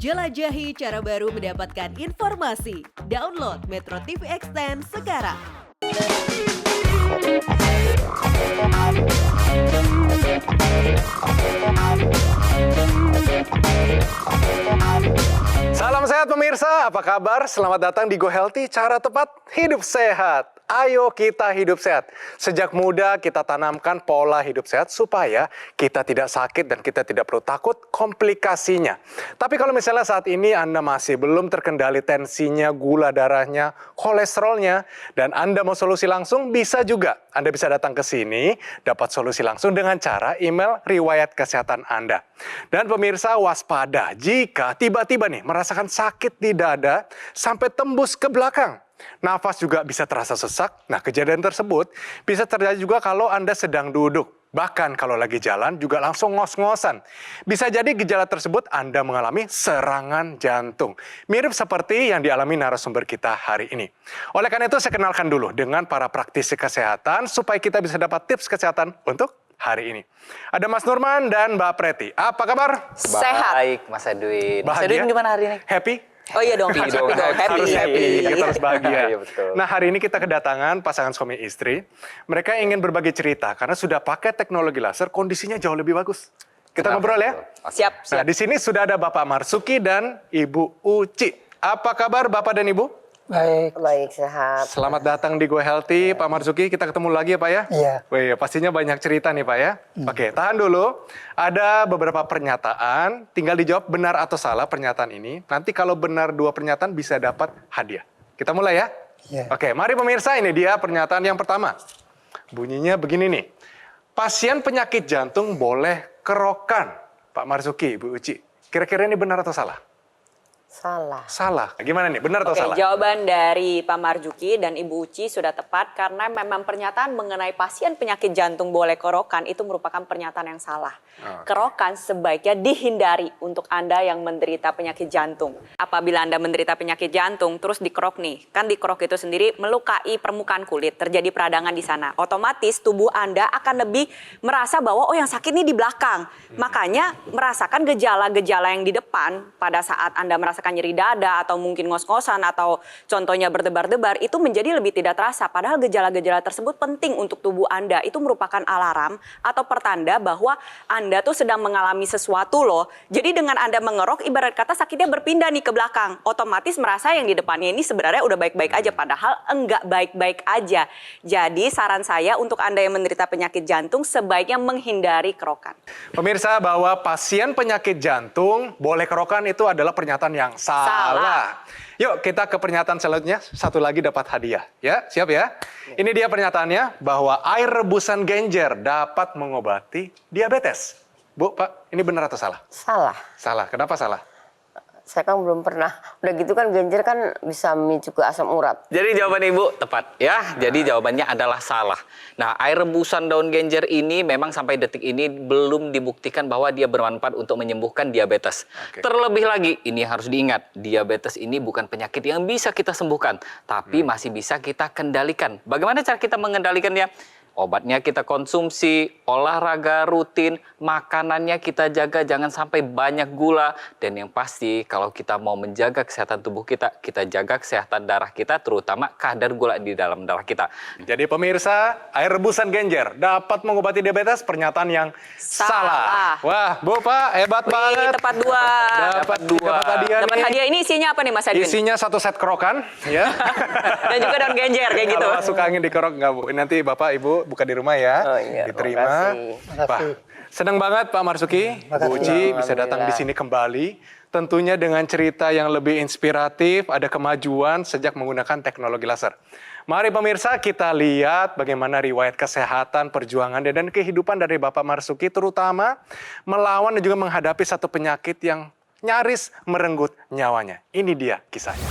Jelajahi cara baru mendapatkan informasi. Download Metro TV Extend sekarang. Salam sehat pemirsa, apa kabar? Selamat datang di Go Healthy, cara tepat hidup sehat. Ayo kita hidup sehat. Sejak muda kita tanamkan pola hidup sehat supaya kita tidak sakit dan kita tidak perlu takut komplikasinya. Tapi kalau misalnya saat ini Anda masih belum terkendali tensinya, gula darahnya, kolesterolnya, dan Anda mau solusi langsung, bisa juga. Anda bisa datang ke sini, dapat solusi langsung dengan cara email riwayat kesehatan Anda. Dan pemirsa waspada jika tiba-tiba nih merasakan sakit di dada sampai tembus ke belakang. Nafas juga bisa terasa sesak. Nah, kejadian tersebut bisa terjadi juga kalau Anda sedang duduk. Bahkan kalau lagi jalan juga langsung ngos-ngosan. Bisa jadi gejala tersebut Anda mengalami serangan jantung. Mirip seperti yang dialami narasumber kita hari ini. Oleh karena itu saya kenalkan dulu dengan para praktisi kesehatan supaya kita bisa dapat tips kesehatan untuk hari ini. Ada Mas Nurman dan Mbak Preti. Apa kabar? Sehat. Baik, Mas Edwin. Mas Bahagia? Edwin gimana hari ini? Happy? Oh iya dong, happy dong. Harus happy, kita harus bahagia. Iya, betul. Nah, hari ini kita kedatangan pasangan suami istri. Mereka ingin berbagi cerita karena sudah pakai teknologi laser, kondisinya jauh lebih bagus. Kita ngobrol ya. Siap, Nah, siap. di sini sudah ada Bapak Marsuki dan Ibu Uci. Apa kabar Bapak dan Ibu? Baik, sehat. Selamat datang di Go Healthy, Pak Marsuki. Kita ketemu lagi ya Pak ya? Iya. Wih, pastinya banyak cerita nih Pak ya. Oke, tahan dulu. Ada beberapa pernyataan, tinggal dijawab benar atau salah pernyataan ini. Nanti kalau benar dua pernyataan bisa dapat hadiah. Kita mulai ya? Iya. Oke, mari pemirsa, ini dia pernyataan yang pertama. Bunyinya begini nih. Pasien penyakit jantung boleh kerokan. Pak Marsuki, Ibu Uci. Kira-kira ini benar atau salah? Salah. Salah. Gimana nih, benar atau Oke, salah? jawaban dari Pak Marzuki dan Ibu Uci sudah tepat karena memang pernyataan mengenai pasien penyakit jantung boleh kerokan itu merupakan pernyataan yang salah. Oke. Kerokan sebaiknya dihindari untuk Anda yang menderita penyakit jantung. Apabila Anda menderita penyakit jantung terus dikerok nih, kan dikerok itu sendiri melukai permukaan kulit, terjadi peradangan di sana. Otomatis tubuh Anda akan lebih merasa bahwa oh yang sakit ini di belakang. Makanya merasakan gejala-gejala yang di depan pada saat Anda merasakan nyeri dada atau mungkin ngos-ngosan atau contohnya berdebar-debar itu menjadi lebih tidak terasa. Padahal gejala-gejala tersebut penting untuk tubuh Anda. Itu merupakan alarm atau pertanda bahwa Anda tuh sedang mengalami sesuatu loh. Jadi dengan Anda mengerok ibarat kata sakitnya berpindah nih ke belakang. Otomatis merasa yang di depannya ini sebenarnya udah baik-baik aja. Padahal enggak baik-baik aja. Jadi saran saya untuk Anda yang menderita penyakit jantung sebaiknya menghindari kerokan. Pemirsa, bahwa pasien penyakit jantung boleh kerokan itu adalah pernyataan yang salah. Yuk kita ke pernyataan selanjutnya. Satu lagi dapat hadiah. Ya, siap ya? Ini dia pernyataannya bahwa air rebusan genjer dapat mengobati diabetes. Bu, Pak, ini benar atau salah? Salah. Salah. Kenapa salah? Saya kan belum pernah. Udah gitu kan genjer kan bisa memicu ke asam urat. Jadi jawaban Ibu tepat ya. Jadi jawabannya adalah salah. Nah, air rebusan daun genjer ini memang sampai detik ini belum dibuktikan bahwa dia bermanfaat untuk menyembuhkan diabetes. Oke. Terlebih lagi, ini harus diingat, diabetes ini bukan penyakit yang bisa kita sembuhkan, tapi masih bisa kita kendalikan. Bagaimana cara kita mengendalikannya? Obatnya kita konsumsi, olahraga rutin, makanannya kita jaga jangan sampai banyak gula. Dan yang pasti kalau kita mau menjaga kesehatan tubuh kita, kita jaga kesehatan darah kita, terutama kadar gula di dalam darah kita. Jadi pemirsa, air rebusan genjer dapat mengobati diabetes, pernyataan yang salah. Wah, Bu, Pak, hebat banget. Tepat dua. Dapat hadiah Dapat nih. hadiah ini isinya apa nih Mas Edwin? Isinya satu set kerokan, ya. Dan juga daun genjer kayak gitu. Kalau suka angin dikerok nggak, Bu? Nanti Bapak, Ibu buka di rumah ya. Oh iya, Diterima. makasih. Wah, senang banget Pak Marsuki, Bu Uci bisa datang di sini kembali. Tentunya dengan cerita yang lebih inspiratif, ada kemajuan sejak menggunakan teknologi laser. Mari pemirsa kita lihat bagaimana riwayat kesehatan, perjuangan dan kehidupan dari Bapak Marsuki, terutama melawan dan juga menghadapi satu penyakit yang nyaris merenggut nyawanya. Ini dia kisahnya.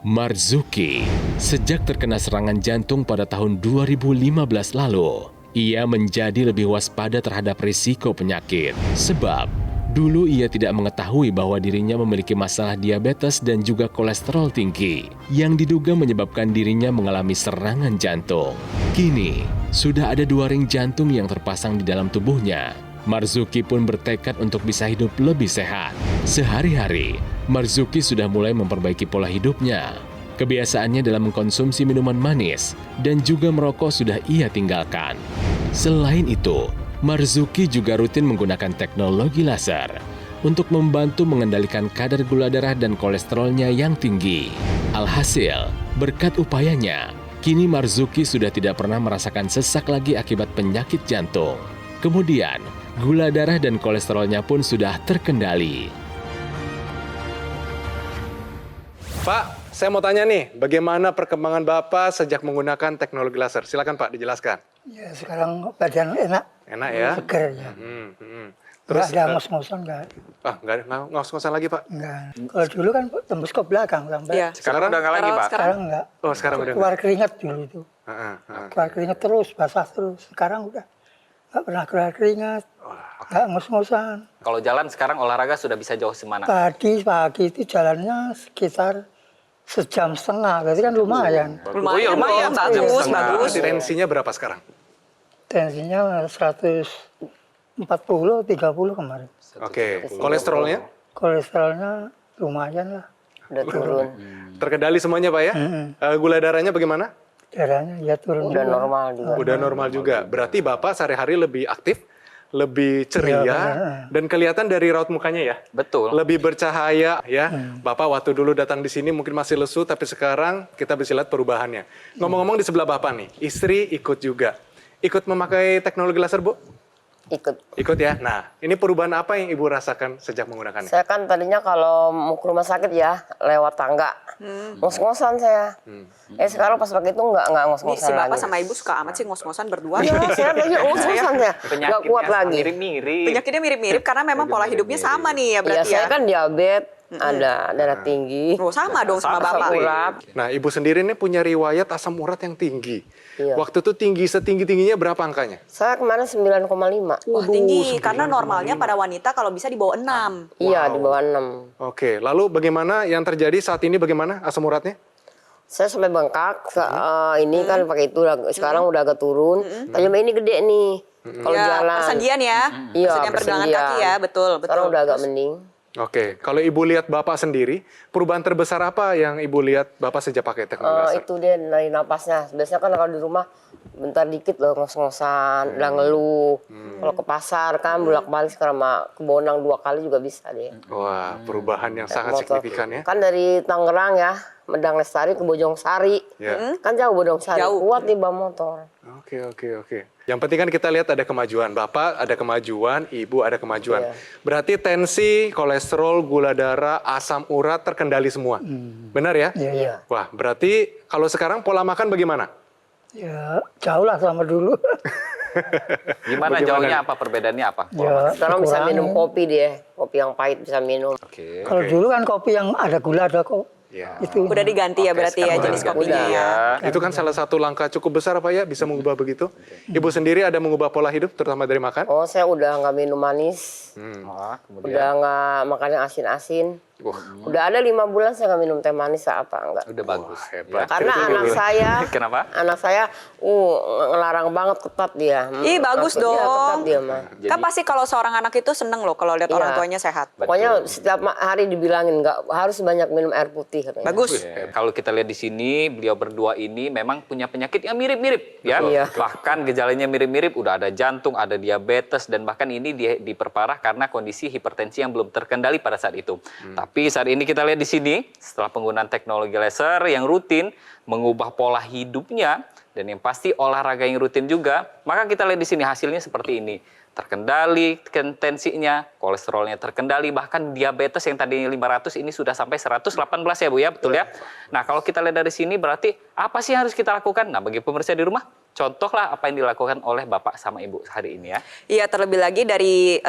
Marzuki, sejak terkena serangan jantung pada tahun 2015 lalu, ia menjadi lebih waspada terhadap risiko penyakit. Sebab, dulu ia tidak mengetahui bahwa dirinya memiliki masalah diabetes dan juga kolesterol tinggi, yang diduga menyebabkan dirinya mengalami serangan jantung. Kini, sudah ada 2 ring jantung yang terpasang di dalam tubuhnya. Marzuki pun bertekad untuk bisa hidup lebih sehat. Sehari-hari, Marzuki sudah mulai memperbaiki pola hidupnya. Kebiasaannya dalam mengkonsumsi minuman manis dan juga merokok sudah ia tinggalkan. Selain itu, Marzuki juga rutin menggunakan teknologi laser untuk membantu mengendalikan kadar gula darah dan kolesterolnya yang tinggi. Alhasil, berkat upayanya, kini Marzuki sudah tidak pernah merasakan sesak lagi akibat penyakit jantung. Kemudian, gula darah dan kolesterolnya pun sudah terkendali. Pak, saya mau tanya nih, bagaimana perkembangan Bapak sejak menggunakan teknologi laser? Silakan Pak, dijelaskan. Ya sekarang badan enak, Enak ya? seger ya. Terus, Nggak ada ngos-ngosan, nggak. nggak ada ngos-ngosan lagi Pak? Nggak. Kalau dulu kan tembus ke belakang sampai. Iya. Sekarang udah nggak lagi, Pak. Sekarang nggak. Oh, sekarang udah Keluar keringat dulu itu. Heeh, heeh. Keluar keringat terus, basah terus. Sekarang udah nggak pernah keluar keringat, nggak ngos-ngosan. Kalau jalan sekarang olahraga sudah bisa jauh semana? Tadi pagi itu jalannya sekitar sejam setengah, berarti kan lumayan. Oh iya, lumayan. dong, bagus, Setengah. bagus. Tensinya berapa sekarang? Tensinya 140, 30 kemarin. Oke, kolesterolnya Kolesterolnya lumayan lah. Udah turun. terkendali semuanya Pak ya? Gula darahnya bagaimana? Darahnya ya turun. Udah juga. normal juga. Udah normal juga. Berarti Bapak sehari-hari lebih aktif, lebih ceria, Iya, benar. dan kelihatan dari raut mukanya ya? Betul. Lebih bercahaya ya. Bapak waktu dulu datang di sini mungkin masih lesu, tapi sekarang kita bisa lihat perubahannya. Ngomong-ngomong di sebelah Bapak nih, istri ikut juga. Ikut memakai teknologi laser, Bu? Ikut. Ikut ya. Nah, ini perubahan apa yang Ibu rasakan sejak menggunakannya? Saya kan tadinya kalau mau ke rumah sakit ya lewat tangga. Ngos-ngosan saya. Sekarang pas pakai itu nggak Ini ngos-ngosan si Bapak lagi. sama Ibu suka amat sih ngos-ngosan berdua. Iya, saya tadi ngos-ngosan saya. Nggak kuat lagi. Mirip-mirip. Penyakitnya mirip-mirip karena memang pola hidupnya sama nih ya Iya, berarti saya ya. kan diabetes, ada darah tinggi, Oh, sama dong sama asam Bapak. urat. Nah, Ibu sendiri ini punya riwayat asam urat yang tinggi. Iya. Waktu itu tinggi, setinggi-tingginya berapa angkanya? Saya kemarin 9,5. Wah, tinggi karena normalnya pada wanita kalau bisa di bawah 6. Iya, di bawah 6. Oke, lalu bagaimana yang terjadi saat ini, bagaimana asam uratnya? Saya sampai bengkak, ini kan pakai itu, sekarang udah agak turun. Tadinya ini gede nih, kalau Ya, jalan. persendian ya. Iya, Persendian pergelangan persendian. kaki ya, betul, betul. Sekarang udah agak mending. Oke, kalau Ibu lihat Bapak sendiri, perubahan terbesar apa yang Ibu lihat Bapak sejak pakai teknologi laser? Itu dia dari napasnya. Biasanya kan kalau di rumah bentar dikit loh ngos-ngosan, udah ngeluh. Kalau ke pasar kan bolak-balik sekarang ke Bonang 2 kali juga bisa deh. Wah, perubahan yang sangat Motor. signifikan ya. Kan dari Tangerang ya, Medang Lestari ke Bojong Sari. Ya. Kan jauh Bojong Sari, Jauh. kuat nih bawa motor. Oke. Yang penting kan kita lihat ada kemajuan. Bapak ada kemajuan, Ibu ada kemajuan. Iya. Berarti tensi, kolesterol, gula darah, asam urat terkendali semua. Benar ya? Iya. Wah, berarti kalau sekarang pola makan bagaimana? Ya jauh lah sama dulu. Gimana Bagaimana? jauhnya, apa perbedaannya apa? Ya, Sekarang bisa dikurangi. minum kopi dia, kopi yang pahit bisa minum. Oke. Kalau dulu kan kopi yang ada gula ada kok. Ya. Itu. Udah diganti ya berarti ya sekarang jenis udah kopinya diganti. ya. Itu kan salah satu langkah cukup besar Pak ya, bisa mengubah begitu. Ibu sendiri ada mengubah pola hidup, terutama dari makan? Oh, saya udah nggak minum manis, Wah, kemudian udah nggak makan yang asin-asin. Wah, Udah ada 5 bulan saya nggak minum teh manis apa enggak. udah bagus. hebat. Karena Betul, anak betul. saya, Kenapa? anak saya, ngelarang banget ketat dia. Ih, bagus Iya, ketat dong. dia mah. Kan pasti kalau seorang anak itu seneng loh kalau lihat Iya. orang tuanya sehat. Pokoknya setiap hari dibilangin nggak harus banyak minum air putih katanya. Bagus. Kalau kita lihat di sini, beliau berdua ini memang punya penyakit yang mirip-mirip, ya. Iya. Bahkan gejalanya mirip-mirip, udah ada jantung, ada diabetes, dan bahkan ini diperparah karena kondisi hipertensi yang belum terkendali pada saat itu. Tapi saat ini kita lihat di sini, setelah penggunaan teknologi laser yang rutin, mengubah pola hidupnya, dan yang pasti olahraga yang rutin juga, maka kita lihat di sini hasilnya seperti ini. Terkendali tensinya, kolesterolnya terkendali, bahkan diabetes yang tadinya 500 ini sudah sampai 118 ya Bu ya, betul ya? Nah kalau kita lihat dari sini berarti apa sih yang harus kita lakukan? Nah bagi pemirsa di rumah, contohlah apa yang dilakukan oleh Bapak sama Ibu hari ini ya. Iya, terlebih lagi dari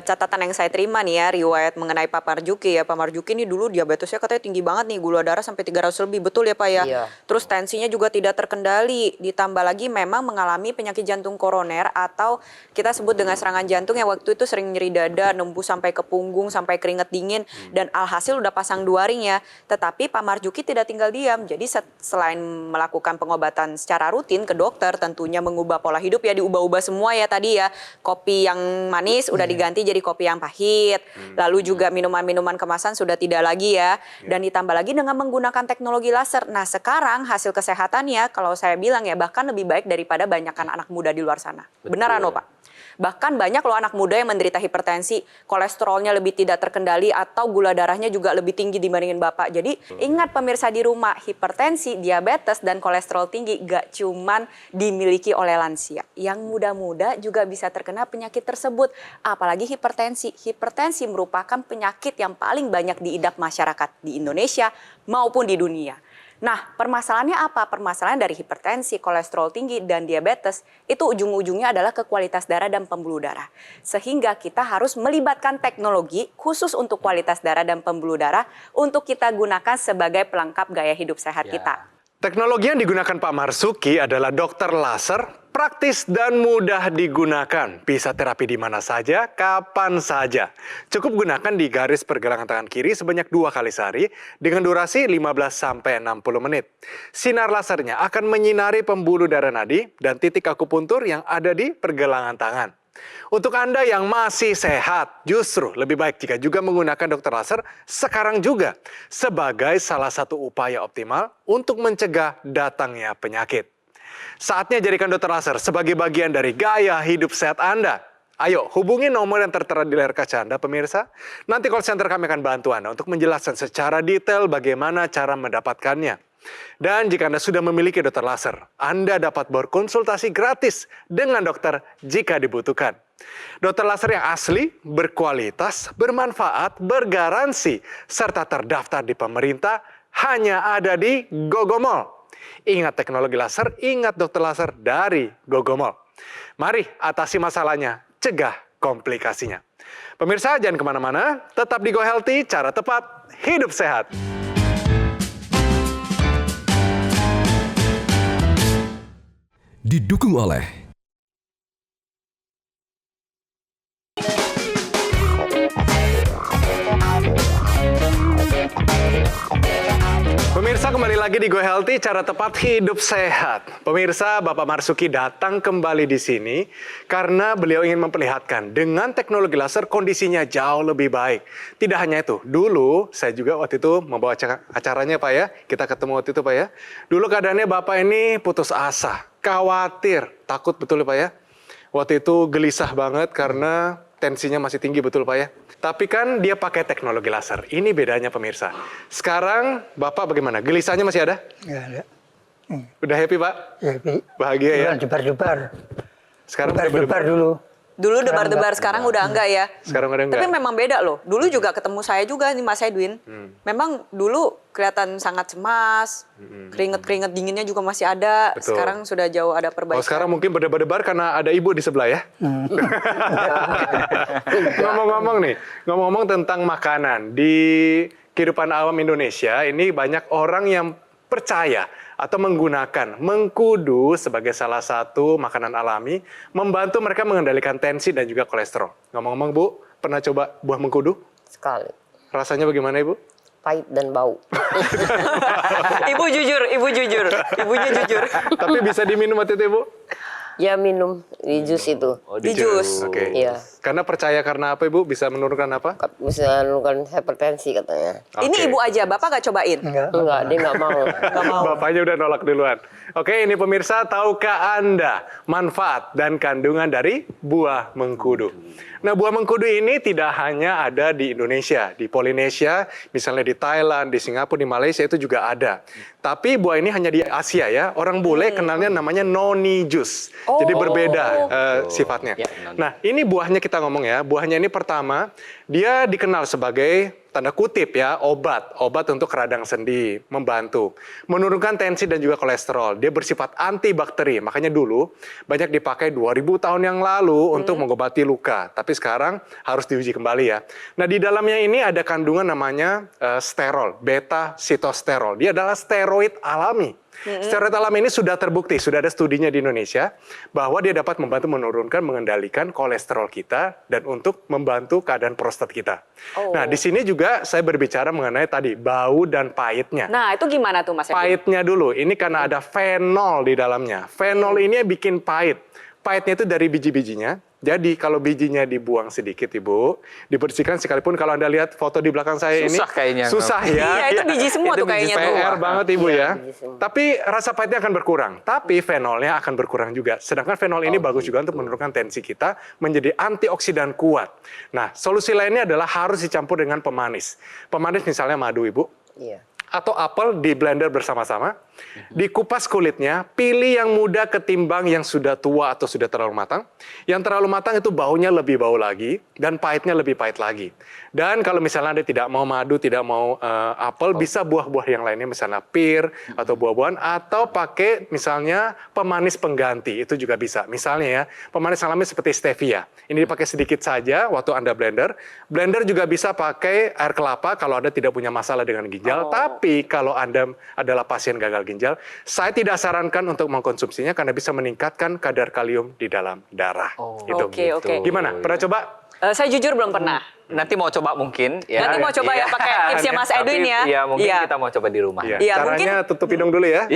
catatan yang saya terima nih ya, riwayat mengenai Pak Marzuki ya. Pak Marzuki ini dulu diabetesnya katanya tinggi banget nih, gula darah sampai 300 lebih, betul ya Pak ya? Iya. Terus tensinya juga tidak terkendali, ditambah lagi memang mengalami penyakit jantung koroner atau kita sebut dengan serangan jantung yang waktu itu sering nyeri dada, nembus sampai ke punggung, sampai keringat dingin, dan alhasil udah pasang 2 ring ya. Tetapi Pak Marzuki tidak tinggal diam, jadi selain melakukan pengobatan secara rutin ke dokter, sugar, tentunya mengubah pola hidup ya, diubah-ubah semua ya tadi ya. Kopi yang manis udah diganti jadi kopi yang pahit. Lalu juga minuman-minuman kemasan sudah tidak lagi ya. Dan ditambah lagi dengan menggunakan teknologi laser. Nah sekarang hasil kesehatannya kalau saya bilang ya bahkan lebih baik daripada banyakkan anak muda di luar sana. Beneran loh Pak. Bahkan banyak loh anak muda yang menderita hipertensi, kolesterolnya lebih tidak terkendali atau gula darahnya juga lebih tinggi dibandingin Bapak. Jadi ingat pemirsa di rumah, hipertensi, diabetes, dan kolesterol tinggi gak cuman dimiliki oleh lansia. Yang muda-muda juga bisa terkena penyakit tersebut. Apalagi hipertensi. Hipertensi merupakan penyakit yang paling banyak diidap masyarakat di Indonesia maupun di dunia. Nah, permasalahannya apa? Permasalahan dari hipertensi, kolesterol tinggi, dan diabetes itu ujung-ujungnya adalah ke kualitas darah dan pembuluh darah. Sehingga kita harus melibatkan teknologi khusus untuk kualitas darah dan pembuluh darah untuk kita gunakan sebagai pelengkap gaya hidup sehat kita. Teknologi yang digunakan Pak Marzuki adalah dokter laser, praktis dan mudah digunakan. Bisa terapi di mana saja, kapan saja. Cukup gunakan di garis pergelangan tangan kiri sebanyak 2 kali sehari dengan durasi 15-60 menit. Sinar lasernya akan menyinari pembuluh darah nadi dan titik akupuntur yang ada di pergelangan tangan. Untuk Anda yang masih sehat, justru lebih baik jika juga menggunakan dokter laser sekarang juga sebagai salah satu upaya optimal untuk mencegah datangnya penyakit. Saatnya jadikan dokter laser sebagai bagian dari gaya hidup sehat Anda. Ayo hubungi nomor yang tertera di layar kaca Anda pemirsa. Nanti call center kami akan bantu Anda untuk menjelaskan secara detail bagaimana cara mendapatkannya. Dan jika Anda sudah memiliki dokter laser, Anda dapat berkonsultasi gratis dengan dokter jika dibutuhkan. Dokter laser yang asli, berkualitas, bermanfaat, bergaransi, serta terdaftar di pemerintah hanya ada di Gogomol. Ingat teknologi laser, ingat dokter laser dari Gogomol. Mari atasi masalahnya, cegah komplikasinya. Pemirsa jangan kemana-mana, tetap di Go Healthy, cara tepat, hidup sehat. Didukung oleh Pemirsa kembali lagi di Go Healthy, cara tepat hidup sehat. Pemirsa, Bapak Marzuki datang kembali di sini karena beliau ingin memperlihatkan dengan teknologi laser kondisinya jauh lebih baik. Tidak hanya itu, dulu saya juga waktu itu membawa acaranya Pak ya, kita ketemu waktu itu Pak ya. Dulu keadaannya Bapak ini putus asa, khawatir, takut betul Pak ya. Waktu itu gelisah banget karena tensinya masih tinggi betul Pak ya. Tapi kan dia pakai teknologi laser. Ini bedanya pemirsa. Sekarang Bapak bagaimana? Gelisahnya masih ada? Ya, ada. Udah happy Pak? Happy. Bahagia ya? Jebar-jebar. Sekarang Jebar-jebar dulu. Dulu debar-debar, sekarang udah enggak ya. Sekarang udah enggak. Tapi memang beda loh. Dulu juga ketemu saya juga nih Mas Edwin. Memang dulu kelihatan sangat cemas, keringet-keringet dinginnya juga masih ada. Betul. Sekarang sudah jauh ada perbaikan. Oh sekarang mungkin berdebar-debar karena ada ibu di sebelah ya? Ngomong-ngomong tentang makanan. Di kehidupan awam Indonesia, ini banyak orang yang percaya atau menggunakan mengkudu sebagai salah satu makanan alami, membantu mereka mengendalikan tensi dan juga kolesterol. Ngomong-ngomong Bu, pernah coba buah mengkudu? Sekali. Rasanya bagaimana Ibu? Pahit dan bau. Ibu jujur, ibunya jujur. Tapi bisa diminum waktu itu Ibu? Ya minum di jus itu. Di jus. Oke. Iya. Karena percaya karena apa Ibu? Bisa menurunkan apa? Bisa menurunkan hipertensi katanya. Ini Oke. ibu aja, Bapak gak cobain? Enggak. Enggak, dia nggak mau. Bapaknya udah nolak duluan. Oke, ini pemirsa, tahukah Anda manfaat dan kandungan dari buah mengkudu? Nah, buah mengkudu ini tidak hanya ada di Indonesia, di Polinesia, misalnya di Thailand, di Singapura, di Malaysia itu juga ada. Tapi buah ini hanya di Asia ya. Orang bule kenalnya namanya noni jus. Jadi berbeda sifatnya. Ya, noni. Nah, ini buahnya kita ngomong ya. Buahnya ini pertama, dia dikenal sebagai tanda kutip ya, obat untuk radang sendi, membantu menurunkan tensi dan juga kolesterol. Dia bersifat antibakteri, makanya dulu banyak dipakai 2000 tahun yang lalu untuk mengobati luka, tapi sekarang harus diuji kembali ya. Nah, di dalamnya ini ada kandungan namanya sterol, beta sitosterol. Dia adalah steroid alami. Steroid alami ini sudah terbukti, sudah ada studinya di Indonesia, bahwa dia dapat membantu menurunkan, mengendalikan kolesterol kita, dan untuk membantu keadaan prostat kita. Nah, di sini juga juga saya berbicara mengenai tadi bau dan pahitnya. Nah, itu gimana tuh Mas Edwin? Pahitnya dulu, ini karena ada fenol di dalamnya. Fenol ini bikin pahit. Pahitnya itu dari biji-bijinya. Jadi kalau bijinya dibuang sedikit Ibu, dibersihkan sekalipun kalau Anda lihat foto di belakang saya Susah ini. kayaknya. Susah ya. Iya, itu biji semua Itu tuh kayaknya tuh. PR banget Ibu ya. biji semua. Tapi rasa pahitnya akan berkurang. Tapi fenolnya akan berkurang juga. Sedangkan fenol ini bagus juga untuk menurunkan tensi kita menjadi antioksidan kuat. Nah, solusi lainnya adalah harus dicampur dengan pemanis. Pemanis misalnya madu Ibu. Iya. Atau apel di blender bersama-sama, dikupas kulitnya, pilih yang muda ketimbang yang sudah tua atau sudah terlalu matang. Yang terlalu matang itu baunya lebih bau lagi, dan pahitnya lebih pahit lagi. Dan kalau misalnya Anda tidak mau madu, tidak mau apel, bisa buah-buah yang lainnya, misalnya pir, atau buah-buahan, atau pakai misalnya pemanis pengganti, itu juga bisa. Misalnya ya, pemanis alami seperti stevia. Ini dipakai sedikit saja waktu Anda blender. Blender juga bisa pakai air kelapa kalau Anda tidak punya masalah dengan ginjal, tapi kalau Anda adalah pasien gagal ginjal, saya tidak sarankan untuk mengkonsumsinya karena bisa meningkatkan kadar kalium di dalam darah. Itu. Oke. Gimana? Pernah coba? Saya jujur belum pernah. Nanti mau coba mungkin. Nanti mau coba ya pakai tipsnya Mas Edwin ya. Iya, mungkin Iya. kita mau coba di rumah. Iya. Iya, Caranya tutup hidung dulu ya.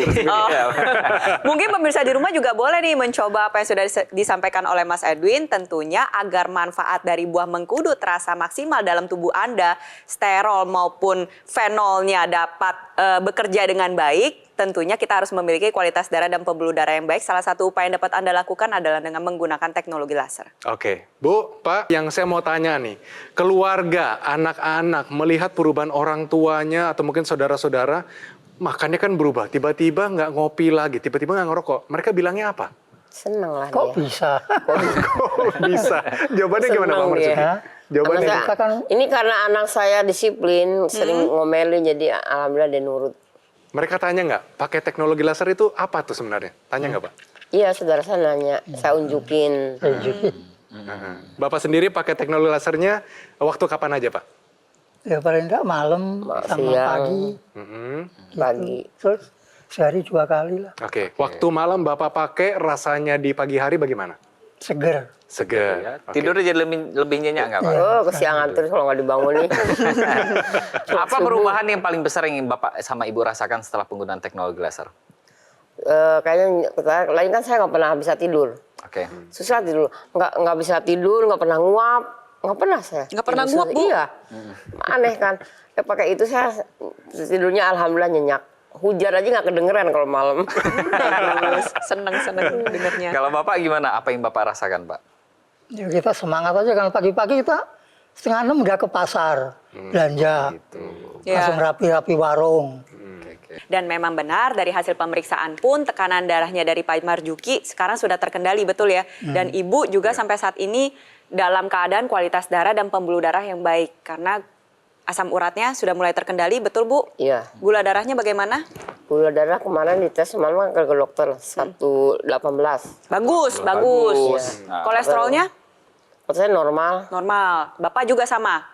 Mungkin pemirsa di rumah juga boleh nih mencoba apa yang sudah disampaikan oleh Mas Edwin, tentunya agar manfaat dari buah mengkudu terasa maksimal dalam tubuh Anda, sterol maupun fenolnya dapat bekerja dengan baik. Tentunya kita harus memiliki kualitas darah dan pembuluh darah yang baik. Salah satu upaya yang dapat Anda lakukan adalah dengan menggunakan teknologi laser. Oke, Bu, Pak, yang saya mau tanya nih, keluarga, anak-anak melihat perubahan orang tuanya atau mungkin saudara-saudara, makannya kan berubah, tiba-tiba nggak ngopi lagi, tiba-tiba nggak ngerokok, mereka bilangnya apa? Seneng lah Kok dia. bisa? Kok bisa? Jawabannya gimana Pak Seneng Marzuki? dia. Jawabannya Anak gimana? saya- ini karena anak saya disiplin, sering ngomelin, jadi alhamdulillah dia nurut. Mereka tanya nggak, pakai teknologi laser itu apa tuh sebenarnya? Tanya nggak Pak? Iya, saudara saya nanya, saya unjukin. Bapak sendiri pakai teknologi lasernya waktu kapan aja Pak? Ya paling enggak malam sama siang. pagi. Pagi. Terus sehari 2 kali lah. Oke, waktu malam Bapak pakai rasanya di pagi hari bagaimana? Seger. Segar. Ya, Oke. tidurnya jadi lebih nyenyak nggak Pak? Oh, kesiangan terus kalau nggak dibangunin. Apa perubahan yang paling besar yang Bapak sama Ibu rasakan setelah penggunaan teknologi laser? Kayaknya lain kan saya nggak pernah bisa tidur. Oke. Susah tidur. Nggak bisa tidur, nggak pernah nguap. Nggak pernah saya. Nggak pernah Tidur nguap, Bu? Iya. Aneh kan. Ya, pakai itu saya tidurnya alhamdulillah nyenyak. Hujan aja nggak kedengeran kalau malam. Bagus, seneng dengarnya. Kalau Bapak gimana? Apa yang Bapak rasakan, Pak? Ya kita semangat aja kan pagi-pagi kita 5:30 udah ke pasar belanja. Ya. Langsung rapi-rapi warung. Dan memang benar dari hasil pemeriksaan pun tekanan darahnya dari Pak Marzuki sekarang sudah terkendali, betul ya. Dan Ibu juga sampai saat ini dalam keadaan kualitas darah dan pembuluh darah yang baik karena asam uratnya sudah mulai terkendali, betul Bu? Iya. Gula darahnya bagaimana? Gula darah kemarin dites semalam ke dokter 118. Bagus. Nah, Kolesterolnya Menurut saya normal. normal. Bapak juga sama?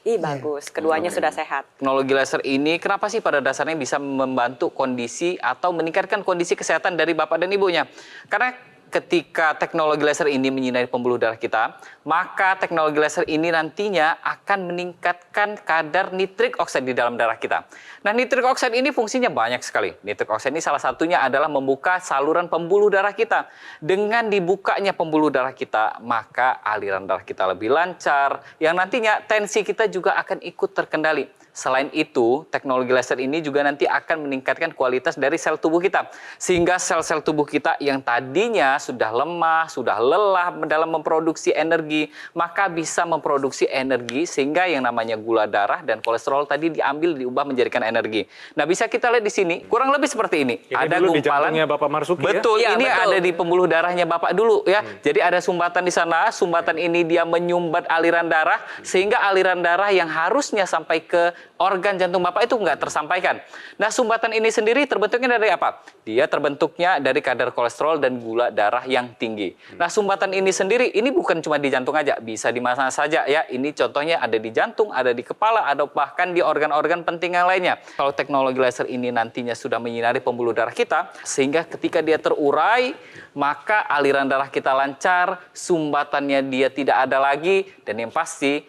Ih, bagus. Keduanya sudah sehat. Teknologi laser ini kenapa sih pada dasarnya bisa membantu kondisi atau meningkatkan kondisi kesehatan dari Bapak dan Ibunya? Karena ketika teknologi laser ini menyinari pembuluh darah kita, maka teknologi laser ini nantinya akan meningkatkan kadar nitrik oksida di dalam darah kita. Nah, nitrik oksida ini fungsinya banyak sekali. Nitrik oksida ini salah satunya adalah membuka saluran pembuluh darah kita. Dengan dibukanya pembuluh darah kita, maka aliran darah kita lebih lancar, yang nantinya tensi kita juga akan ikut terkendali. Selain itu, teknologi laser ini juga nanti akan meningkatkan kualitas dari sel tubuh kita. Sehingga sel-sel tubuh kita yang tadinya sudah lemah, sudah lelah dalam memproduksi energi, maka bisa memproduksi energi sehingga yang namanya gula darah dan kolesterol tadi diubah menjadikan energi. Nah, bisa kita lihat di sini, kurang lebih seperti ini. Ini ada dulu di gumpalan. jantungnya Bapak Marzuki ya? Betul, Ya, ini betul. ada di pembuluh darahnya Bapak dulu ya. Jadi ada sumbatan di sana, sumbatan ini dia menyumbat aliran darah sehingga aliran darah yang harusnya sampai ke organ jantung Bapak itu nggak tersampaikan. Nah, sumbatan ini sendiri terbentuknya dari apa? Dia terbentuknya dari kadar kolesterol dan gula darah yang tinggi. Nah, sumbatan ini sendiri, ini bukan cuma di jantung aja, bisa di mana saja ya. Ini contohnya ada di jantung, ada di kepala, ada bahkan di organ-organ penting yang lainnya. Kalau teknologi laser ini nantinya sudah menyinari pembuluh darah kita, sehingga ketika dia terurai, maka aliran darah kita lancar, sumbatannya dia tidak ada lagi, dan yang pasti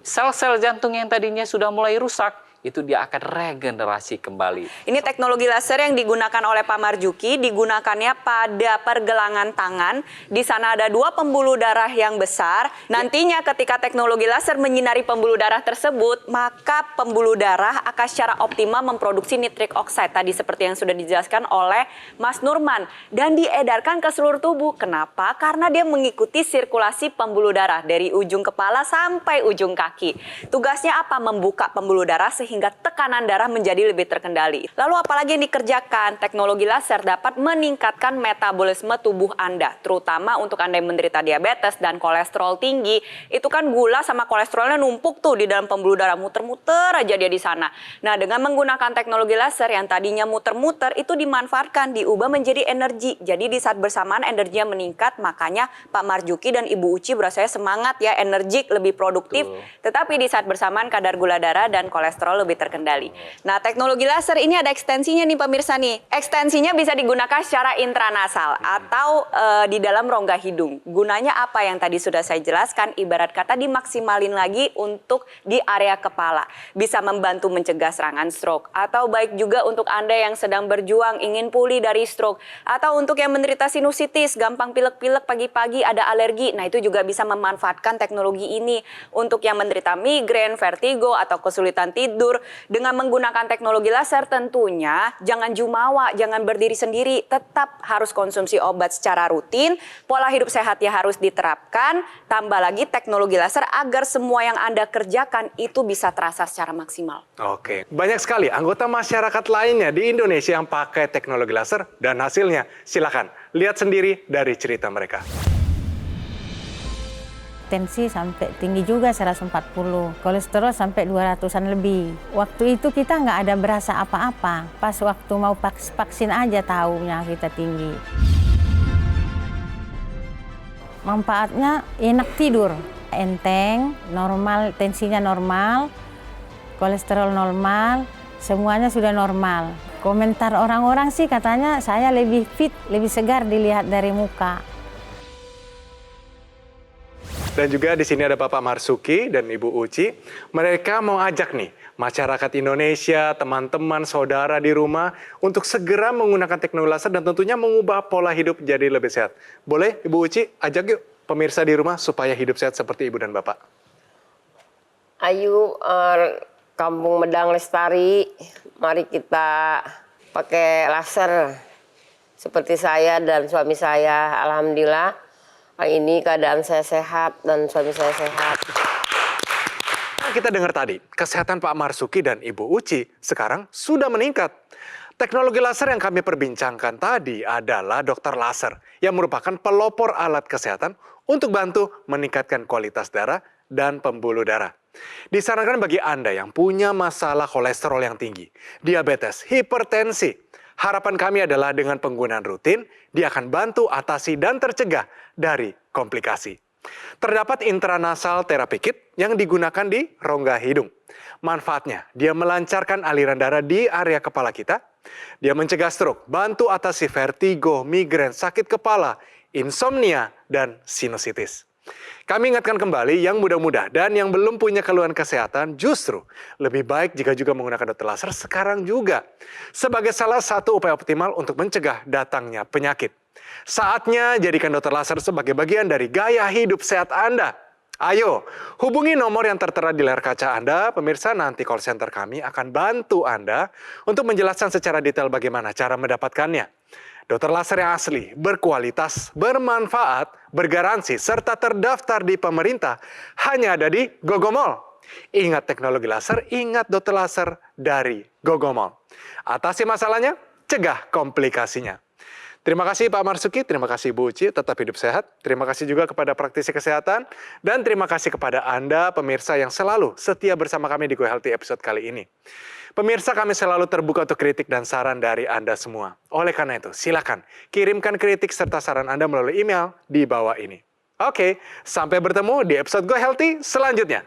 sel-sel jantung yang tadinya sudah mulai rusak, itu dia akan regenerasi kembali. Ini teknologi laser yang digunakan oleh Pak Marzuki, digunakannya pada pergelangan tangan. Di sana ada 2 pembuluh darah yang besar. Nantinya ketika teknologi laser menyinari pembuluh darah tersebut, maka pembuluh darah akan secara optimal memproduksi nitric oxide. Tadi seperti yang sudah dijelaskan oleh Mas Nurman. Dan diedarkan ke seluruh tubuh. Kenapa? Karena dia mengikuti sirkulasi pembuluh darah dari ujung kepala sampai ujung kaki. Tugasnya apa? Membuka pembuluh darah sehingga tekanan darah menjadi lebih terkendali. Lalu apalagi yang dikerjakan? Teknologi laser dapat meningkatkan metabolisme tubuh Anda, terutama untuk Anda yang menderita diabetes dan kolesterol tinggi. Itu kan gula sama kolesterolnya numpuk tuh di dalam pembuluh darah, muter-muter aja dia di sana. Nah, dengan menggunakan teknologi laser yang tadinya muter-muter itu dimanfaatkan, diubah menjadi energi. Jadi di saat bersamaan energinya meningkat, makanya Pak Marzuki dan Ibu Uci berasanya semangat ya, energik, lebih produktif. Tetapi di saat bersamaan kadar gula darah dan kolesterol lebih terkendali. Nah, teknologi laser ini ada ekstensinya nih pemirsa nih. Ekstensinya bisa digunakan secara intranasal atau di dalam rongga hidung. Gunanya apa yang tadi sudah saya jelaskan, ibarat kata dimaksimalin lagi untuk di area kepala. Bisa membantu mencegah serangan stroke, atau baik juga untuk Anda yang sedang berjuang ingin pulih dari stroke, atau untuk yang menderita sinusitis, gampang pilek-pilek pagi-pagi, ada alergi. Nah, itu juga bisa memanfaatkan teknologi ini. Untuk yang menderita migrain, vertigo, atau kesulitan tidur, dengan menggunakan teknologi laser tentunya jangan jumawa, jangan berdiri sendiri, tetap harus konsumsi obat secara rutin, pola hidup sehat ya harus diterapkan, tambah lagi teknologi laser agar semua yang Anda kerjakan itu bisa terasa secara maksimal. Oke, banyak sekali anggota masyarakat lainnya di Indonesia yang pakai teknologi laser dan hasilnya. Silakan lihat sendiri dari cerita mereka. Tensi sampai tinggi juga 140, kolesterol sampai 200-an lebih. Waktu itu kita nggak ada berasa apa-apa, pas waktu mau vaksin aja tahunya kita tinggi. Manfaatnya enak tidur, enteng, normal, tensinya normal, kolesterol normal, semuanya sudah normal. Komentar orang-orang sih katanya saya lebih fit, lebih segar dilihat dari muka. Dan juga di sini ada Bapak Marzuki dan Ibu Uci. Mereka mau ajak nih masyarakat Indonesia, teman-teman, saudara di rumah untuk segera menggunakan teknologi laser dan tentunya mengubah pola hidup jadi lebih sehat. Boleh Ibu Uci ajak yuk pemirsa di rumah supaya hidup sehat seperti Ibu dan Bapak. Ayo Kampung Medang Lestari, mari kita pakai laser seperti saya dan suami saya. Alhamdulillah hari ini keadaan saya sehat dan suami saya sehat. Kita dengar tadi, kesehatan Pak Marzuki dan Ibu Uci sekarang sudah meningkat. Teknologi laser yang kami perbincangkan tadi adalah dokter laser yang merupakan pelopor alat kesehatan untuk bantu meningkatkan kualitas darah dan pembuluh darah. Disarankan bagi Anda yang punya masalah kolesterol yang tinggi, diabetes, hipertensi. Harapan kami adalah dengan penggunaan rutin, dia akan bantu atasi dan tercegah dari komplikasi. Terdapat intranasal therapy kit yang digunakan di rongga hidung. Manfaatnya, dia melancarkan aliran darah di area kepala kita. Dia mencegah stroke, bantu atasi vertigo, migrain, sakit kepala, insomnia, dan sinusitis. Kami ingatkan kembali yang muda-muda dan yang belum punya keluhan kesehatan justru lebih baik jika juga menggunakan dokter laser sekarang juga. Sebagai salah satu upaya optimal untuk mencegah datangnya penyakit. Saatnya jadikan dokter laser sebagai bagian dari gaya hidup sehat Anda. Ayo, hubungi nomor yang tertera di layar kaca Anda. Pemirsa, nanti call center kami akan bantu Anda untuk menjelaskan secara detail bagaimana cara mendapatkannya. Dokter laser yang asli, berkualitas, bermanfaat, bergaransi, serta terdaftar di pemerintah hanya ada di Gogomol. Ingat teknologi laser, ingat dokter laser dari Gogomol. Atasi masalahnya, cegah komplikasinya. Terima kasih Pak Marzuki, terima kasih Ibu Uci, tetap hidup sehat. Terima kasih juga kepada praktisi kesehatan. Dan terima kasih kepada Anda pemirsa yang selalu setia bersama kami di Go Healthy episode kali ini. Pemirsa, kami selalu terbuka untuk kritik dan saran dari Anda semua. Oleh karena itu, silakan kirimkan kritik serta saran Anda melalui email di bawah ini. Oke, sampai bertemu di episode Go Healthy selanjutnya.